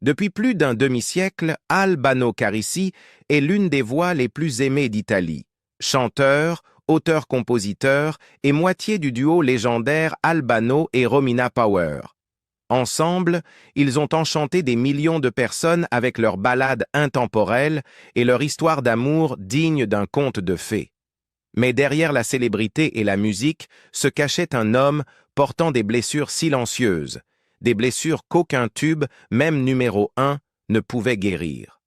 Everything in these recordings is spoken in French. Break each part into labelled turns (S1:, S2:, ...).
S1: Depuis plus d'un demi-siècle, Albano Carrisi est l'une des voix les plus aimées d'Italie. Chanteur, auteur-compositeur et moitié du duo légendaire Albano et Romina Power. Ensemble, ils ont enchanté des millions de personnes avec leurs ballades intemporelles et leur histoire d'amour digne d'un conte de fées. Mais derrière la célébrité et la musique se cachait un homme portant des blessures silencieuses, des blessures qu'aucun tube, même numéro 1, ne pouvait guérir.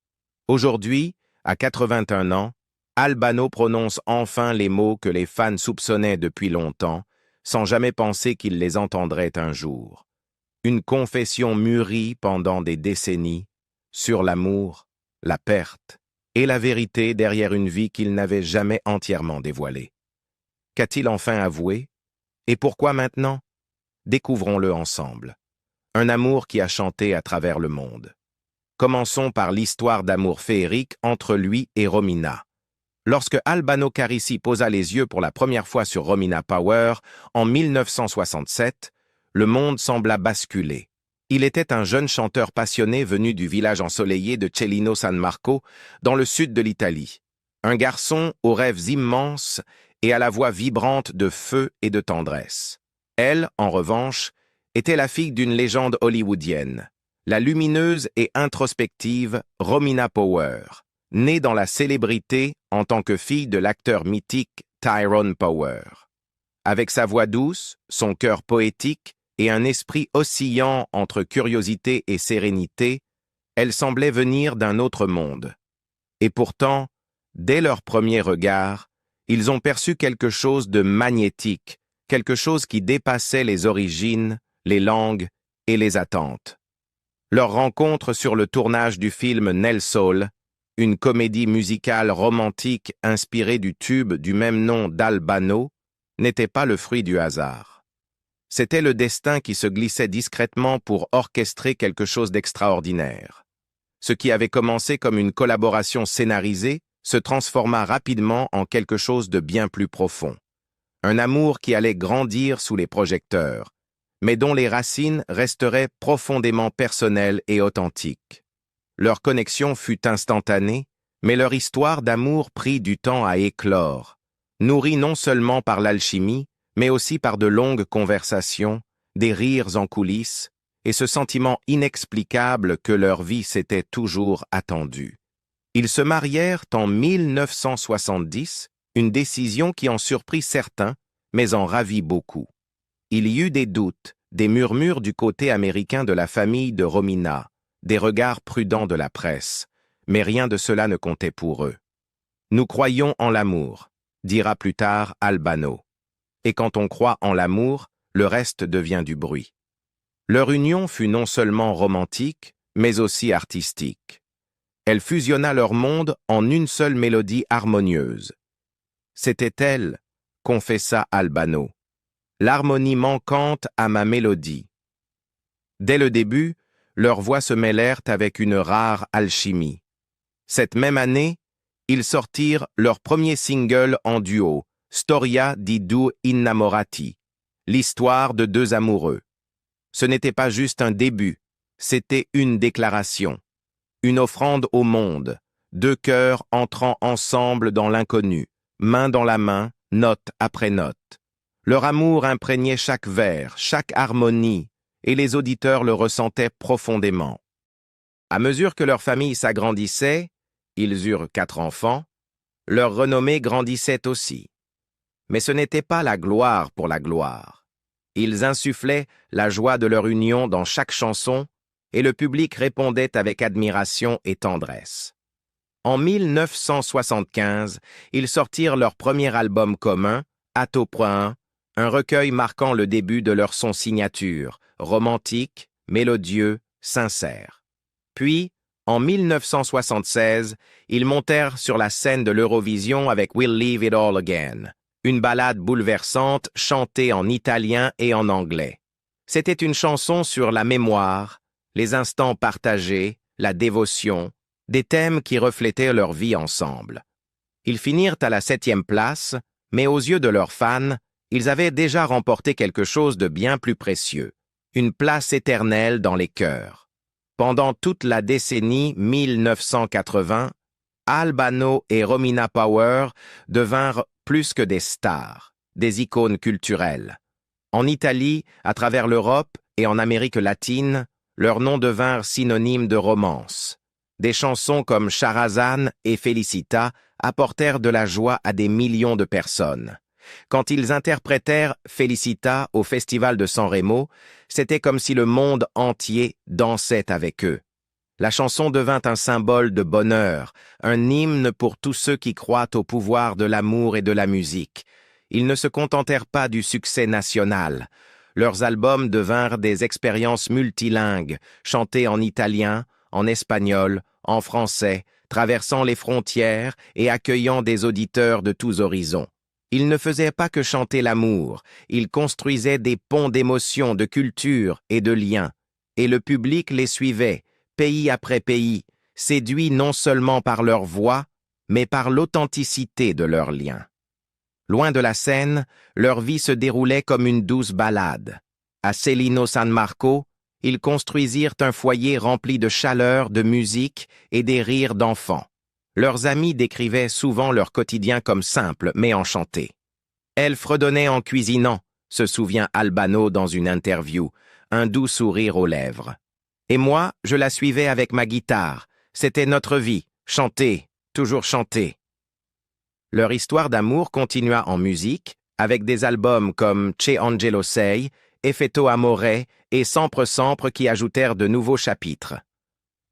S1: Aujourd'hui, à 81 ans, Albano prononce enfin les mots que les fans soupçonnaient depuis longtemps, sans jamais penser qu'il les entendrait un jour. Une confession mûrie pendant des décennies sur l'amour, la perte et la vérité derrière une vie qu'il n'avait jamais entièrement dévoilée. Qu'a-t-il enfin avoué? Et pourquoi maintenant? Découvrons-le ensemble. Un amour qui a chanté à travers le monde. Commençons par l'histoire d'amour féerique entre lui et Romina. Lorsque Albano Carrisi posa les yeux pour la première fois sur Romina Power en 1967, le monde sembla basculer. Il était un jeune chanteur passionné venu du village ensoleillé de Cellino San Marco, dans le sud de l'Italie. Un garçon aux rêves immenses et à la voix vibrante de feu et de tendresse. Elle, en revanche, était la fille d'une légende hollywoodienne, la lumineuse et introspective Romina Power, née dans la célébrité en tant que fille de l'acteur mythique Tyrone Power. Avec sa voix douce, son cœur poétique et un esprit oscillant entre curiosité et sérénité, elle semblait venir d'un autre monde. Et pourtant, dès leur premier regard, ils ont perçu quelque chose de magnétique, quelque chose qui dépassait les origines, les langues et les attentes. Leur rencontre sur le tournage du film Nel Sole, une comédie musicale romantique inspirée du tube du même nom d'Albano, n'était pas le fruit du hasard. C'était le destin qui se glissait discrètement pour orchestrer quelque chose d'extraordinaire. Ce qui avait commencé comme une collaboration scénarisée se transforma rapidement en quelque chose de bien plus profond. Un amour qui allait grandir sous les projecteurs, mais dont les racines resteraient profondément personnelles et authentiques. Leur connexion fut instantanée, mais leur histoire d'amour prit du temps à éclore, nourrie non seulement par l'alchimie, mais aussi par de longues conversations, des rires en coulisses, et ce sentiment inexplicable que leur vie s'était toujours attendue. Ils se marièrent en 1970, une décision qui en surprit certains, mais en ravit beaucoup. Il y eut des doutes, des murmures du côté américain de la famille de Romina, des regards prudents de la presse, mais rien de cela ne comptait pour eux. « Nous croyons en l'amour », dira plus tard Albano. Et quand on croit en l'amour, le reste devient du bruit. Leur union fut non seulement romantique, mais aussi artistique. Elle fusionna leur monde en une seule mélodie harmonieuse. C'était elle, confessa Albano, l'harmonie manquante à ma mélodie. Dès le début, leurs voix se mêlèrent avec une rare alchimie. Cette même année, ils sortirent leur premier single en duo, Storia di due innamorati, l'histoire de deux amoureux. Ce n'était pas juste un début, c'était une déclaration, une offrande au monde, deux cœurs entrant ensemble dans l'inconnu, main dans la main, note après note. Leur amour imprégnait chaque vers, chaque harmonie, et les auditeurs le ressentaient profondément. À mesure que leur famille s'agrandissait, ils eurent 4 enfants, leur renommée grandissait aussi. Mais ce n'était pas la gloire pour la gloire. Ils insufflaient la joie de leur union dans chaque chanson et le public répondait avec admiration et tendresse. En 1975, ils sortirent leur premier album commun, Atto.1, un recueil marquant le début de leur son signature, romantique, mélodieux, sincère. Puis, en 1976, ils montèrent sur la scène de l'Eurovision avec We'll Leave It All Again, une ballade bouleversante chantée en italien et en anglais. C'était une chanson sur la mémoire, les instants partagés, la dévotion, des thèmes qui reflétaient leur vie ensemble. Ils finirent à la 7e place, mais aux yeux de leurs fans, ils avaient déjà remporté quelque chose de bien plus précieux, une place éternelle dans les cœurs. Pendant toute la décennie 1980, Albano et Romina Power devinrent plus que des stars, des icônes culturelles. En Italie, à travers l'Europe et en Amérique latine, leurs noms devinrent synonymes de romance. Des chansons comme Charazane et Felicita apportèrent de la joie à des millions de personnes. Quand ils interprétèrent Felicita au Festival de Sanremo, c'était comme si le monde entier dansait avec eux. La chanson devint un symbole de bonheur, un hymne pour tous ceux qui croient au pouvoir de l'amour et de la musique. Ils ne se contentèrent pas du succès national. Leurs albums devinrent des expériences multilingues, chantées en italien, en espagnol, en français, traversant les frontières et accueillant des auditeurs de tous horizons. Ils ne faisaient pas que chanter l'amour, ils construisaient des ponts d'émotions, de culture et de liens. Et le public les suivait, pays après pays, séduit non seulement par leur voix, mais par l'authenticité de leurs liens. Loin de la scène, leur vie se déroulait comme une douce balade. À Celino San Marco, ils construisirent un foyer rempli de chaleur, de musique et des rires d'enfants. Leurs amis décrivaient souvent leur quotidien comme simple, mais enchanté. Elle fredonnait en cuisinant, se souvient Albano dans une interview, un doux sourire aux lèvres. Et moi, je la suivais avec ma guitare. C'était notre vie, chanter, toujours chanter. Leur histoire d'amour continua en musique, avec des albums comme C'è Angelo Sei, Effetto Amore et Sempre Sempre qui ajoutèrent de nouveaux chapitres.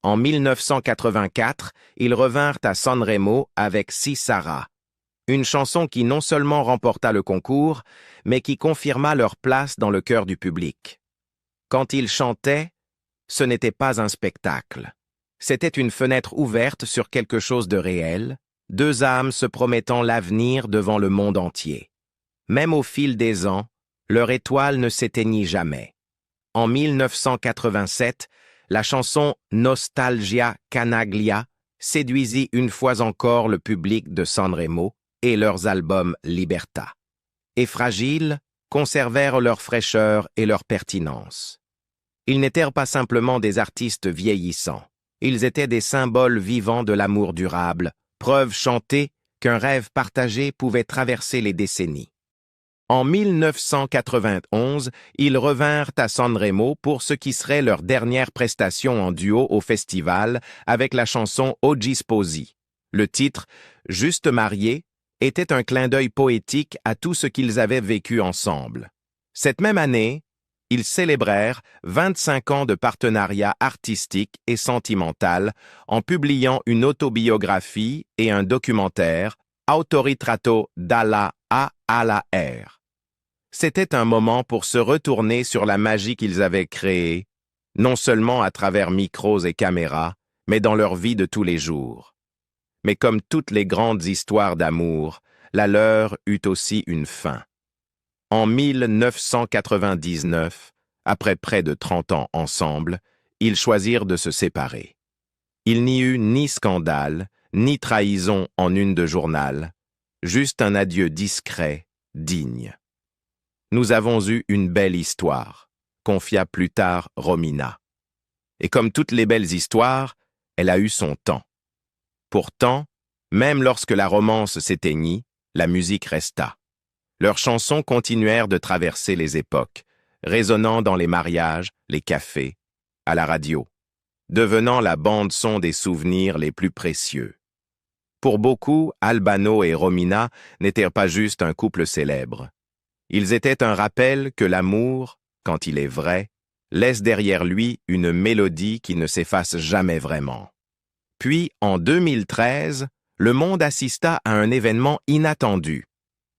S1: En 1984, ils revinrent à Sanremo avec Si Sarà, une chanson qui non seulement remporta le concours, mais qui confirma leur place dans le cœur du public. Quand ils chantaient, ce n'était pas un spectacle. C'était une fenêtre ouverte sur quelque chose de réel, deux âmes se promettant l'avenir devant le monde entier. Même au fil des ans, leur étoile ne s'éteignit jamais. En 1987, la chanson Nostalgia Canaglia séduisit une fois encore le public de Sanremo et leurs albums Libertà. Et Fragile conservèrent leur fraîcheur et leur pertinence. Ils n'étaient pas simplement des artistes vieillissants. Ils étaient des symboles vivants de l'amour durable, preuve chantée qu'un rêve partagé pouvait traverser les décennies. En 1991, ils revinrent à Sanremo pour ce qui serait leur dernière prestation en duo au festival avec la chanson Oggi Sposi. Le titre « Juste mariés » était un clin d'œil poétique à tout ce qu'ils avaient vécu ensemble. Cette même année, ils célébrèrent 25 ans de partenariat artistique et sentimental en publiant une autobiographie et un documentaire « Autoritratto dalla A alla R ». C'était un moment pour se retourner sur la magie qu'ils avaient créée, non seulement à travers micros et caméras, mais dans leur vie de tous les jours. Mais comme toutes les grandes histoires d'amour, la leur eut aussi une fin. En 1999, après près de 30 ans ensemble, ils choisirent de se séparer. Il n'y eut ni scandale, ni trahison en une de journal, juste un adieu discret, digne. Nous avons eu une belle histoire, confia plus tard Romina. Et comme toutes les belles histoires, elle a eu son temps. Pourtant, même lorsque la romance s'éteignit, la musique resta. Leurs chansons continuèrent de traverser les époques, résonnant dans les mariages, les cafés, à la radio, devenant la bande-son des souvenirs les plus précieux. Pour beaucoup, Albano et Romina n'étaient pas juste un couple célèbre. Ils étaient un rappel que l'amour, quand il est vrai, laisse derrière lui une mélodie qui ne s'efface jamais vraiment. Puis, en 2013, le monde assista à un événement inattendu.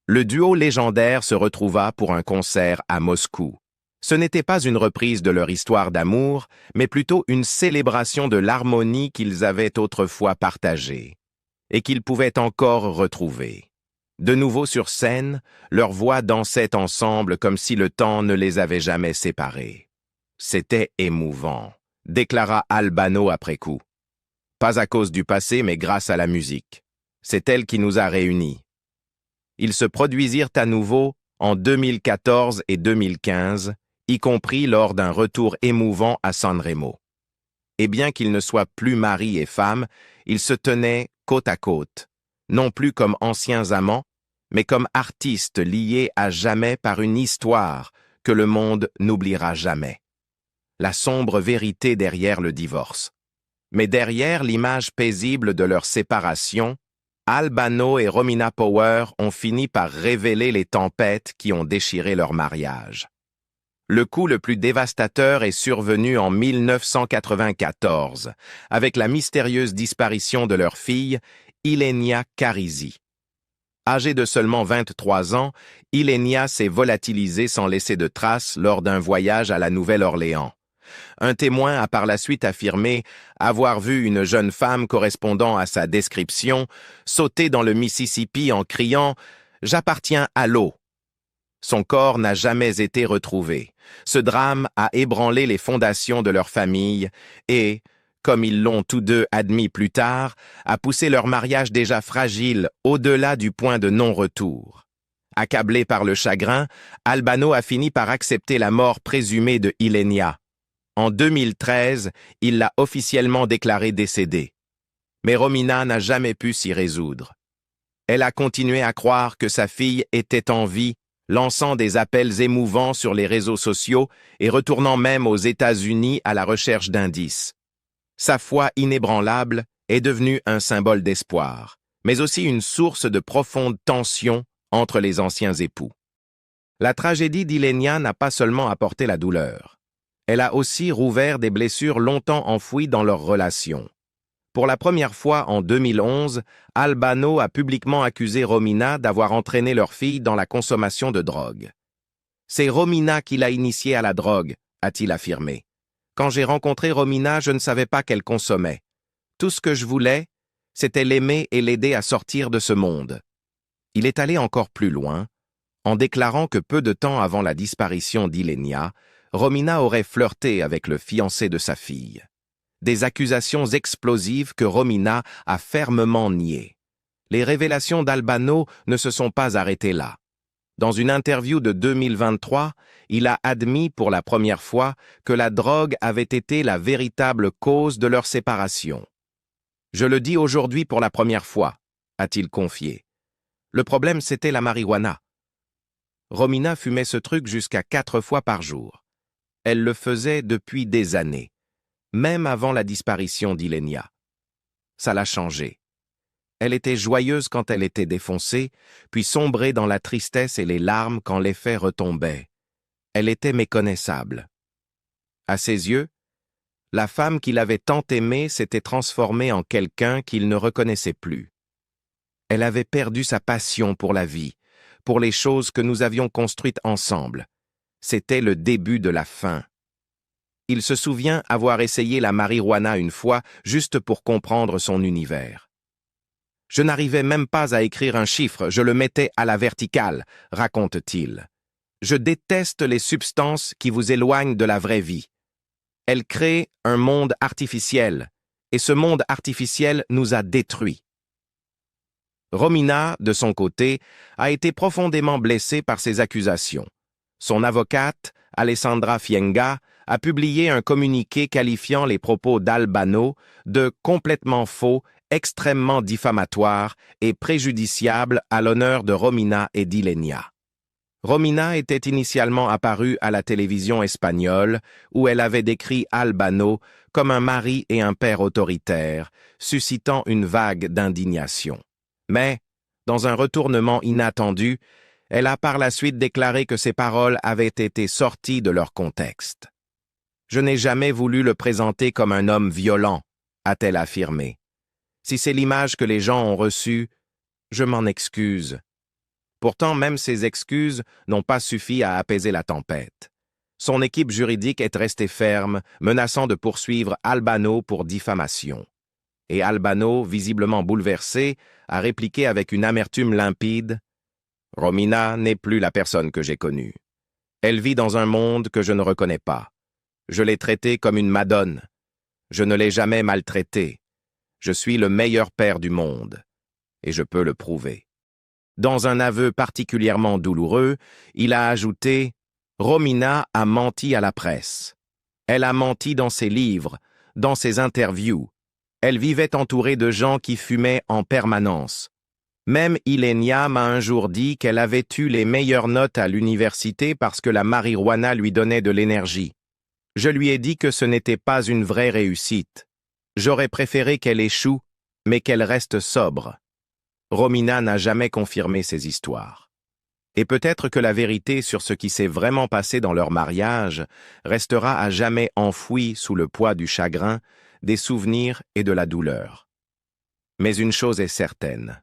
S1: Le duo légendaire se retrouva pour un concert à Moscou. Ce n'était pas une reprise de leur histoire d'amour, mais plutôt une célébration de l'harmonie qu'ils avaient autrefois partagée et qu'ils pouvaient encore retrouver. De nouveau sur scène, leurs voix dansaient ensemble comme si le temps ne les avait jamais séparés. C'était émouvant, déclara Albano après coup. Pas à cause du passé, mais grâce à la musique. C'est elle qui nous a réunis. Ils se produisirent à nouveau en 2014 et 2015, y compris lors d'un retour émouvant à Sanremo. et bien qu'ils ne soient plus mari et femme, ils se tenaient côte à côte, non plus comme anciens amants, mais comme artistes liés à jamais par une histoire que le monde n'oubliera jamais. La sombre vérité derrière le divorce. Mais derrière l'image paisible de leur séparation, Albano et Romina Power ont fini par révéler les tempêtes qui ont déchiré leur mariage. Le coup le plus dévastateur est survenu en 1994, avec la mystérieuse disparition de leur fille, Ilenia Carisi. Âgée de seulement 23 ans, Ilenia s'est volatilisée sans laisser de traces lors d'un voyage à la Nouvelle-Orléans. Un témoin a par la suite affirmé avoir vu une jeune femme correspondant à sa description sauter dans le Mississippi en criant « J'appartiens à l'eau ». Son corps n'a jamais été retrouvé. Ce drame a ébranlé les fondations de leur famille et, comme ils l'ont tous deux admis plus tard, a poussé leur mariage déjà fragile au-delà du point de non-retour. Accablé par le chagrin, Albano a fini par accepter la mort présumée de Ilenia. En 2013, il l'a officiellement déclarée décédée. Mais Romina n'a jamais pu s'y résoudre. Elle a continué à croire que sa fille était en vie, lançant des appels émouvants sur les réseaux sociaux et retournant même aux États-Unis à la recherche d'indices. Sa foi inébranlable est devenue un symbole d'espoir, mais aussi une source de profonde tension entre les anciens époux. La tragédie d'Ilenia n'a pas seulement apporté la douleur. Elle a aussi rouvert des blessures longtemps enfouies dans leur relation. Pour la première fois en 2011, Albano a publiquement accusé Romina d'avoir entraîné leur fille dans la consommation de drogue. « C'est Romina qui l'a initiée à la drogue », a-t-il affirmé. « Quand j'ai rencontré Romina, je ne savais pas qu'elle consommait. Tout ce que je voulais, c'était l'aimer et l'aider à sortir de ce monde. » Il est allé encore plus loin, en déclarant que peu de temps avant la disparition d'Ilenia, Romina aurait flirté avec le fiancé de sa fille. Des accusations explosives que Romina a fermement niées. Les révélations d'Albano ne se sont pas arrêtées là. Dans une interview de 2023, il a admis pour la première fois que la drogue avait été la véritable cause de leur séparation. « Je le dis aujourd'hui pour la première fois », a-t-il confié. Le problème, c'était la marijuana. Romina fumait ce truc jusqu'à 4 fois par jour. Elle le faisait depuis des années, même avant la disparition d'Ilenia. Ça l'a changée. Elle était joyeuse quand elle était défoncée, puis sombrait dans la tristesse et les larmes quand l'effet retombait. Elle était méconnaissable. À ses yeux, la femme qu'il avait tant aimée s'était transformée en quelqu'un qu'il ne reconnaissait plus. Elle avait perdu sa passion pour la vie, pour les choses que nous avions construites ensemble. C'était le début de la fin. Il se souvient avoir essayé la marijuana une fois juste pour comprendre son univers. « Je n'arrivais même pas à écrire un chiffre, je le mettais à la verticale », raconte-t-il. « Je déteste les substances qui vous éloignent de la vraie vie. Elles créent un monde artificiel, et ce monde artificiel nous a détruits. » Romina, de son côté, a été profondément blessée par ces accusations. Son avocate, Alessandra Fienga, a publié un communiqué qualifiant les propos d'Albano de complètement faux, extrêmement diffamatoires et préjudiciables à l'honneur de Romina et d'Ilenia. Romina était initialement apparue à la télévision espagnole, où elle avait décrit Albano comme un mari et un père autoritaires, suscitant une vague d'indignation. Mais, dans un retournement inattendu, elle a par la suite déclaré que ses paroles avaient été sorties de leur contexte. « Je n'ai jamais voulu le présenter comme un homme violent », a-t-elle affirmé. « Si c'est l'image que les gens ont reçue, je m'en excuse. » Pourtant, même ces excuses n'ont pas suffi à apaiser la tempête. Son équipe juridique est restée ferme, menaçant de poursuivre Albano pour diffamation. Et Albano, visiblement bouleversé, a répliqué avec une amertume limpide « Romina n'est plus la personne que j'ai connue. Elle vit dans un monde que je ne reconnais pas. Je l'ai traitée comme une madone. Je ne l'ai jamais maltraitée. Je suis le meilleur père du monde. Et je peux le prouver. » Dans un aveu particulièrement douloureux, il a ajouté « Romina a menti à la presse. Elle a menti dans ses livres, dans ses interviews. Elle vivait entourée de gens qui fumaient en permanence. Même Ilenia m'a un jour dit qu'elle avait eu les meilleures notes à l'université parce que la marijuana lui donnait de l'énergie. Je lui ai dit que ce n'était pas une vraie réussite. J'aurais préféré qu'elle échoue, mais qu'elle reste sobre. Romina n'a jamais confirmé ces histoires. Et peut-être que la vérité sur ce qui s'est vraiment passé dans leur mariage restera à jamais enfouie sous le poids du chagrin, des souvenirs et de la douleur. Mais une chose est certaine.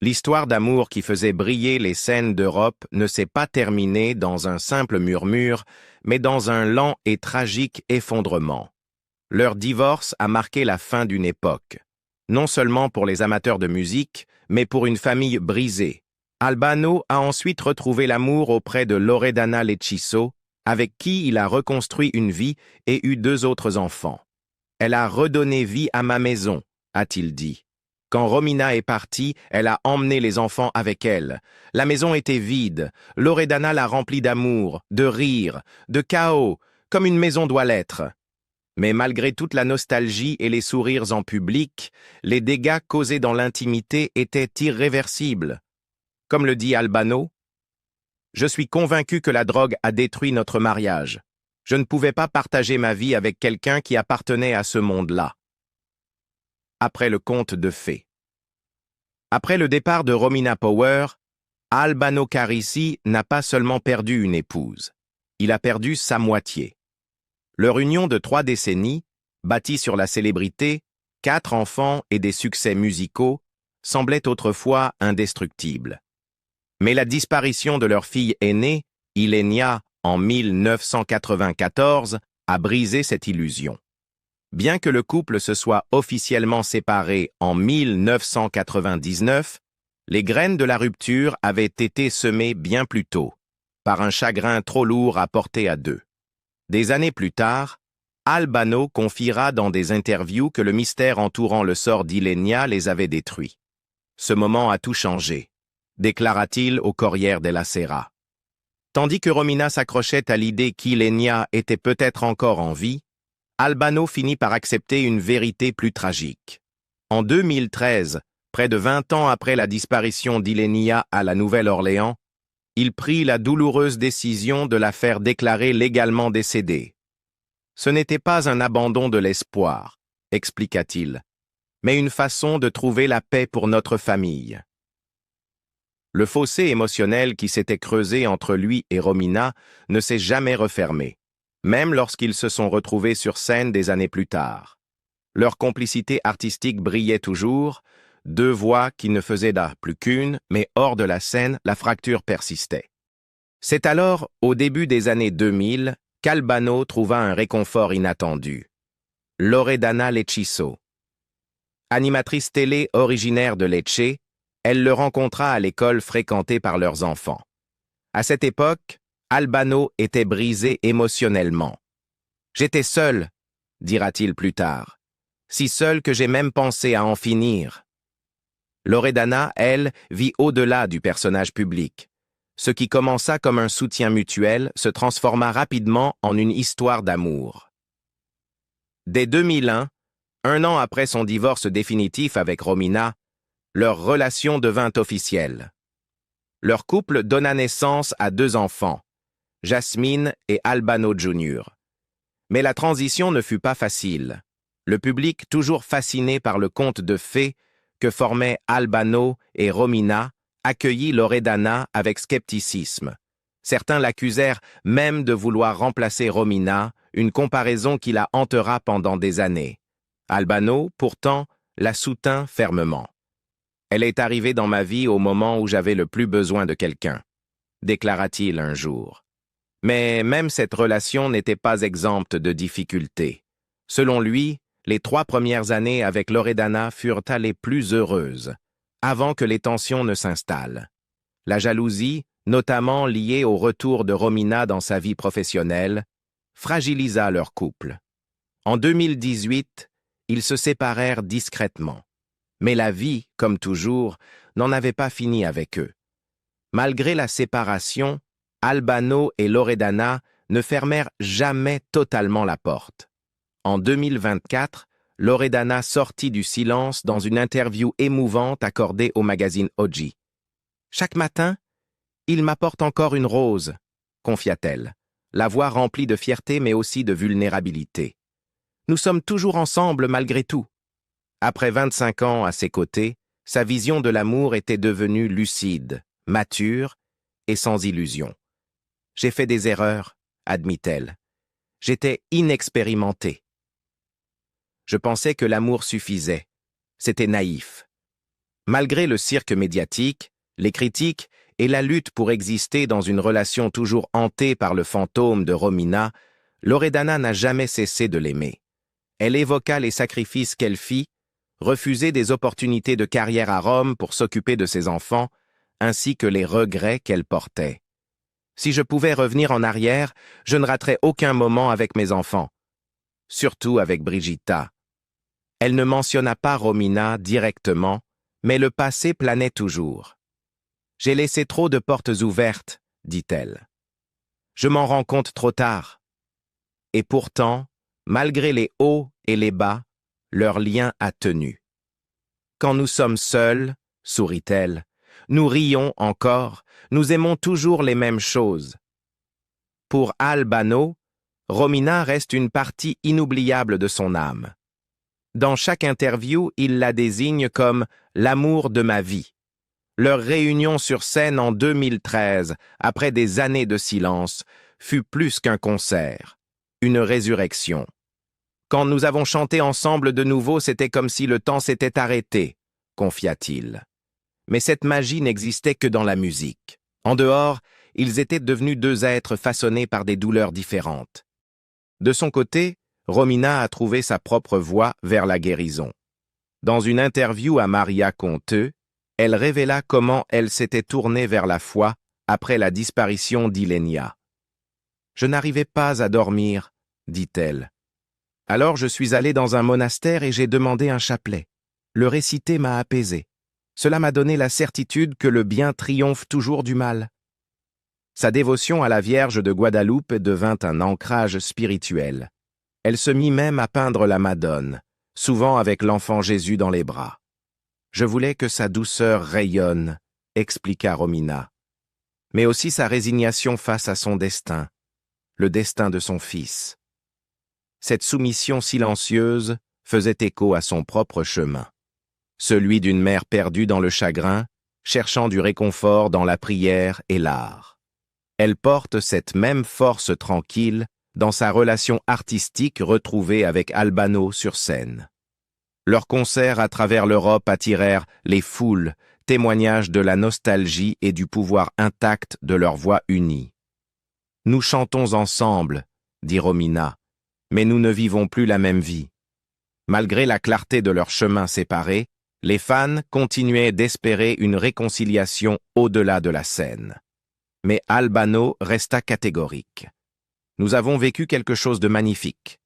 S1: L'histoire d'amour qui faisait briller les scènes d'Europe ne s'est pas terminée dans un simple murmure, mais dans un lent et tragique effondrement. Leur divorce a marqué la fin d'une époque, non seulement pour les amateurs de musique, mais pour une famille brisée. Albano a ensuite retrouvé l'amour auprès de Loredana Lechiso, avec qui il a reconstruit une vie et eu 2 autres enfants. Elle a redonné vie à ma maison, a-t-il dit. Quand Romina est partie, elle a emmené les enfants avec elle. La maison était vide. Loredana l'a remplie d'amour, de rire, de chaos, comme une maison doit l'être. Mais malgré toute la nostalgie et les sourires en public, les dégâts causés dans l'intimité étaient irréversibles. Comme le dit Albano, « Je suis convaincu que la drogue a détruit notre mariage. Je ne pouvais pas partager ma vie avec quelqu'un qui appartenait à ce monde-là. » Après le conte de fées. Après le départ de Romina Power, Albano Carrisi n'a pas seulement perdu une épouse, il a perdu sa moitié. Leur union de 3 décennies, bâtie sur la célébrité, 4 enfants et des succès musicaux, semblait autrefois indestructible. Mais la disparition de leur fille aînée, Ilenia, en 1994, a brisé cette illusion. Bien que le couple se soit officiellement séparé en 1999, les graines de la rupture avaient été semées bien plus tôt, par un chagrin trop lourd à porter à 2. Des années plus tard, Albano confiera dans des interviews que le mystère entourant le sort d'Ilenia les avait détruits. Ce moment a tout changé, déclara-t-il au Corriere della Sera. Tandis que Romina s'accrochait à l'idée qu'Ilenia était peut-être encore en vie, Albano finit par accepter une vérité plus tragique. En 2013, près de 20 ans après la disparition d'Ilenia à la Nouvelle-Orléans, il prit la douloureuse décision de la faire déclarer légalement décédée. Ce n'était pas un abandon de l'espoir, expliqua-t-il, mais une façon de trouver la paix pour notre famille. Le fossé émotionnel qui s'était creusé entre lui et Romina ne s'est jamais refermé, même lorsqu'ils se sont retrouvés sur scène des années plus tard. Leur complicité artistique brillait toujours, 2 voix qui ne faisaient plus qu'une, mais hors de la scène, la fracture persistait. C'est alors, au début des années 2000, qu'Albano trouva un réconfort inattendu. Loredana Lechiso. Animatrice télé originaire de Lecce, elle le rencontra à l'école fréquentée par leurs enfants. À cette époque, Albano était brisé émotionnellement. « J'étais seul, dira-t-il plus tard, si seul que j'ai même pensé à en finir. » Loredana, elle, vit au-delà du personnage public. Ce qui commença comme un soutien mutuel se transforma rapidement en une histoire d'amour. Dès 2001, 1 an après son divorce définitif avec Romina, leur relation devint officielle. Leur couple donna naissance à 2 enfants, Jasmine et Albano Jr. Mais la transition ne fut pas facile. Le public, toujours fasciné par le conte de fées que formaient Albano et Romina, accueillit Loredana avec scepticisme. Certains l'accusèrent même de vouloir remplacer Romina, une comparaison qui la hantera pendant des années. Albano, pourtant, la soutint fermement. « Elle est arrivée dans ma vie au moment où j'avais le plus besoin de quelqu'un », déclara-t-il un jour. Mais même cette relation n'était pas exempte de difficultés. Selon lui, les 3 premières années avec Loredana furent les plus heureuses, avant que les tensions ne s'installent. La jalousie, notamment liée au retour de Romina dans sa vie professionnelle, fragilisa leur couple. En 2018, ils se séparèrent discrètement. Mais la vie, comme toujours, n'en avait pas fini avec eux. Malgré la séparation, Albano et Loredana ne fermèrent jamais totalement la porte. En 2024, Loredana sortit du silence dans une interview émouvante accordée au magazine OG. « Chaque matin, il m'apporte encore une rose », confia-t-elle, la voix remplie de fierté mais aussi de vulnérabilité. « Nous sommes toujours ensemble malgré tout. » Après 25 ans à ses côtés, sa vision de l'amour était devenue lucide, mature et sans illusion. « J'ai fait des erreurs », admit-elle. « J'étais inexpérimentée. Je pensais que l'amour suffisait. C'était naïf. » Malgré le cirque médiatique, les critiques et la lutte pour exister dans une relation toujours hantée par le fantôme de Romina, Loredana n'a jamais cessé de l'aimer. Elle évoqua les sacrifices qu'elle fit, refuser des opportunités de carrière à Rome pour s'occuper de ses enfants, ainsi que les regrets qu'elle portait. « Si je pouvais revenir en arrière, je ne raterais aucun moment avec mes enfants. Surtout avec Brigitta. » Elle ne mentionna pas Romina directement, mais le passé planait toujours. « J'ai laissé trop de portes ouvertes, » dit-elle. « Je m'en rends compte trop tard. » Et pourtant, malgré les hauts et les bas, leur lien a tenu. « Quand nous sommes seuls, » sourit-elle, « nous rions encore, nous aimons toujours les mêmes choses. » Pour Albano, Romina reste une partie inoubliable de son âme. Dans chaque interview, il la désigne comme « l'amour de ma vie ». Leur réunion sur scène en 2013, après des années de silence, fut plus qu'un concert, une résurrection. Quand nous avons chanté ensemble de nouveau, c'était comme si le temps s'était arrêté, confia-t-il. Mais cette magie n'existait que dans la musique. En dehors, ils étaient devenus deux êtres façonnés par des douleurs différentes. De son côté, Romina a trouvé sa propre voie vers la guérison. Dans une interview à Maria Conteux, elle révéla comment elle s'était tournée vers la foi après la disparition d'Ilenia. « Je n'arrivais pas à dormir, » dit-elle. « Alors je suis allée dans un monastère et j'ai demandé un chapelet. Le réciter m'a apaisée. Cela m'a donné la certitude que le bien triomphe toujours du mal. » Sa dévotion à la Vierge de Guadeloupe devint un ancrage spirituel. Elle se mit même à peindre la Madone, souvent avec l'enfant Jésus dans les bras. « Je voulais que sa douceur rayonne, » expliqua Romina, mais aussi sa résignation face à son destin, le destin de son fils. Cette soumission silencieuse faisait écho à son propre chemin, celui d'une mère perdue dans le chagrin, cherchant du réconfort dans la prière et l'art. Elle porte cette même force tranquille dans sa relation artistique retrouvée avec Albano sur scène. Leurs concerts à travers l'Europe attirèrent les foules, témoignage de la nostalgie et du pouvoir intact de leur voix unie. « Nous chantons ensemble, » dit Romina, « mais nous ne vivons plus la même vie. » Malgré la clarté de leurs chemins séparés, les fans continuaient d'espérer une réconciliation au-delà de la scène. Mais Albano resta catégorique. « Nous avons vécu quelque chose de magnifique.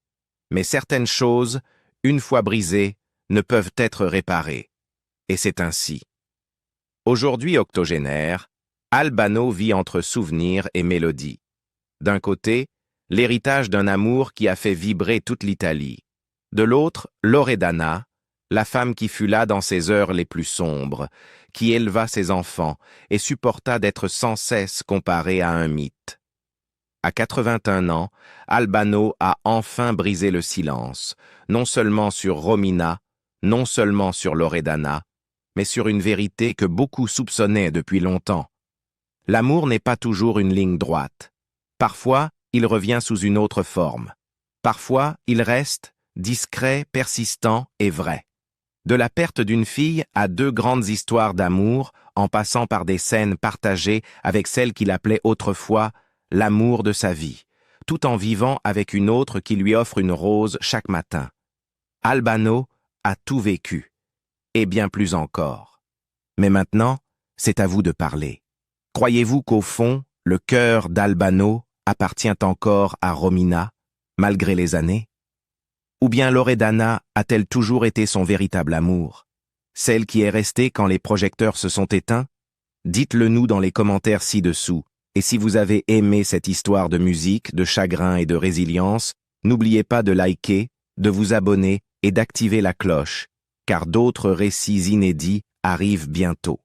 S1: Mais certaines choses, une fois brisées, ne peuvent être réparées. Et c'est ainsi. » Aujourd'hui octogénaire, Albano vit entre souvenirs et mélodies. D'un côté, l'héritage d'un amour qui a fait vibrer toute l'Italie. De l'autre, Loredana, la femme qui fut là dans ses heures les plus sombres, qui éleva ses enfants et supporta d'être sans cesse comparée à un mythe. À 81 ans, Albano a enfin brisé le silence, non seulement sur Romina, non seulement sur Loredana, mais sur une vérité que beaucoup soupçonnaient depuis longtemps. L'amour n'est pas toujours une ligne droite. Parfois, il revient sous une autre forme. Parfois, il reste discret, persistant et vrai. De la perte d'une fille à deux grandes histoires d'amour, en passant par des scènes partagées avec celle qu'il appelait autrefois l'amour de sa vie, tout en vivant avec une autre qui lui offre une rose chaque matin. Albano a tout vécu, et bien plus encore. Mais maintenant, c'est à vous de parler. Croyez-vous qu'au fond, le cœur d'Albano appartient encore à Romina, malgré les années? Ou bien Loredana a-t-elle toujours été son véritable amour? Celle qui est restée quand les projecteurs se sont éteints? Dites-le nous dans les commentaires ci-dessous. Et si vous avez aimé cette histoire de musique, de chagrin et de résilience, n'oubliez pas de liker, de vous abonner et d'activer la cloche, car d'autres récits inédits arrivent bientôt.